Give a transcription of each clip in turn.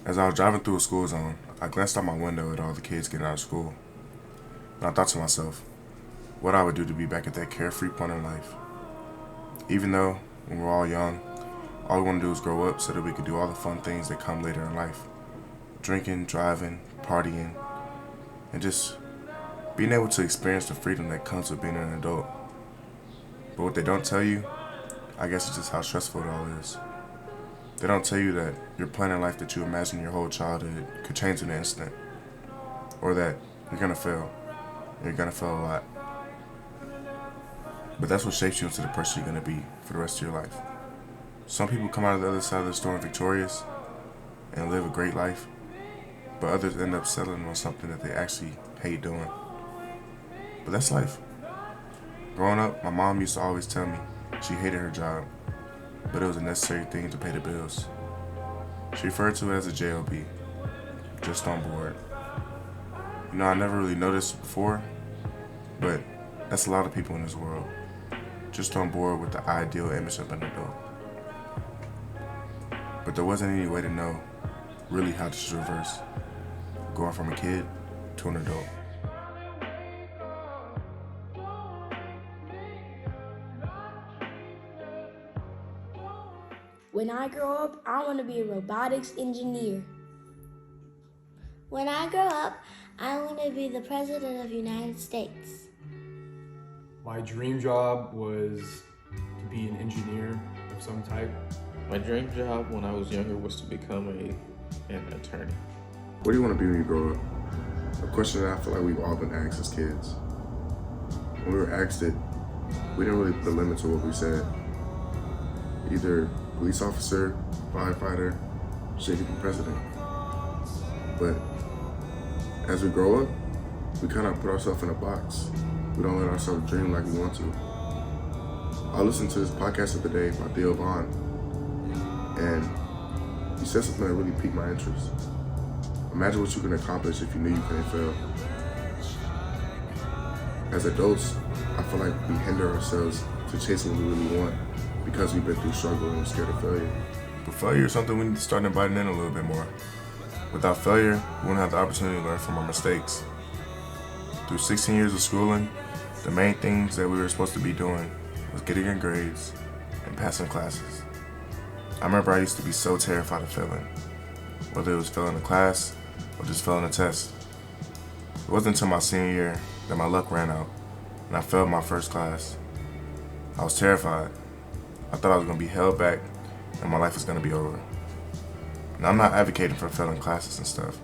As I was driving through a school zone, I glanced out my window at all the kids getting out of school. And I thought to myself, what I would do to be back at that carefree point in life. Even though, when we're all young, all we want to do is grow up so that we could do all the fun things that come later in life. Drinking, driving, partying, and just being able to experience the freedom that comes with being an adult. But what they don't tell you, I guess, is just how stressful it all is. They don't tell you that your plan in life that you imagined your whole childhood could change in an instant. Or that you're gonna fail. And you're gonna fail a lot. But that's what shapes you into the person you're gonna be for the rest of your life. Some people come out of the other side of the storm victorious and live a great life, but others end up settling on something that they actually hate doing. But that's life. Growing up, my mom used to always tell me she hated her job, but it was a necessary thing to pay the bills. She referred to it as a JOB, just on board. You know, I never really noticed before, but that's a lot of people in this world, just on board with the ideal image of an adult. But there wasn't any way to know really how this is reversed, going from a kid to an adult. When I grow up, I want to be a robotics engineer. When I grow up, I want to be the President of the United States. My dream job was to be an engineer of some type. My dream job when I was younger was to become an attorney. What do you want to be when you grow up? A question that I feel like we've all been asked as kids. When we were asked it, we didn't really put a limit to what we said. Either police officer, firefighter, shit, even president. But as we grow up, we kind of put ourselves in a box. We don't let ourselves dream like we want to. I listened to this podcast of the day by Theo Vaughn, and he said something that really piqued my interest. Imagine what you can accomplish if you knew you couldn't fail. As adults, I feel like we hinder ourselves to chasing what we really want because we've been through struggle and we're scared of failure. But failure is something we need to start inviting in a little bit more. Without failure, we won't have the opportunity to learn from our mistakes. Through 16 years of schooling, the main things that we were supposed to be doing was getting good grades and passing classes. I remember I used to be so terrified of failing, whether it was failing a class or just failing a test. It wasn't until my senior year that my luck ran out and I failed my first class. I was terrified. I thought I was going to be held back and my life was going to be over. Now, I'm not advocating for failing classes and stuff.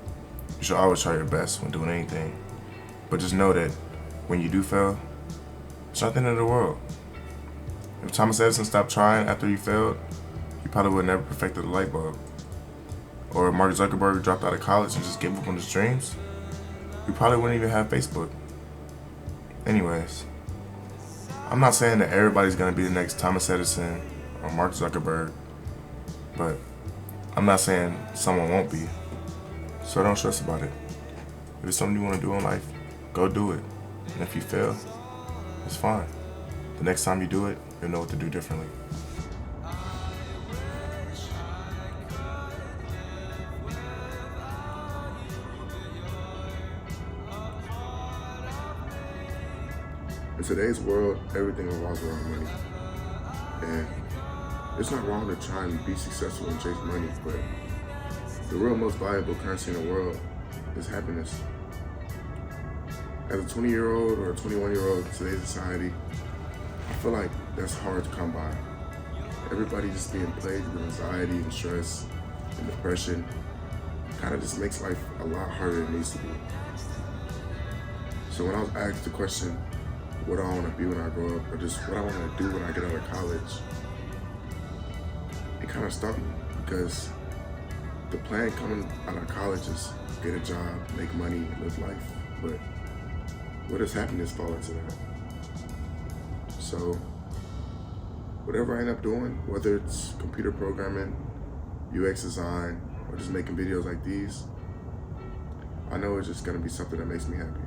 You should always try your best when doing anything. But just know that when you do fail, it's not the end of the world. If Thomas Edison stopped trying after he failed, he probably would have never perfected the light bulb. Or if Mark Zuckerberg dropped out of college and just gave up on his dreams, we probably wouldn't even have Facebook. Anyways, I'm not saying that everybody's going to be the next Thomas Edison or Mark Zuckerberg, but I'm not saying someone won't be. So don't stress about it. If it's something you want to do in life, go do it. And if you fail, it's fine. The next time you do it, you'll know what to do differently. In today's world, everything revolves around money. And it's not wrong to try and be successful and chase money, but the real most valuable currency in the world is happiness. As a 20-year-old or a 21-year-old in today's society, I feel like that's hard to come by. Everybody just being plagued with anxiety and stress and depression kind of just makes life a lot harder than it needs to be. So when I was asked the question, what do I want to be when I grow up, or just what I want to do when I get out of college, it kind of stuck me because the plan coming out of college is get a job, make money, live life. But what has happiness fall into that? So whatever I end up doing, whether it's computer programming, UX design, or just making videos like these, I know it's just going to be something that makes me happy.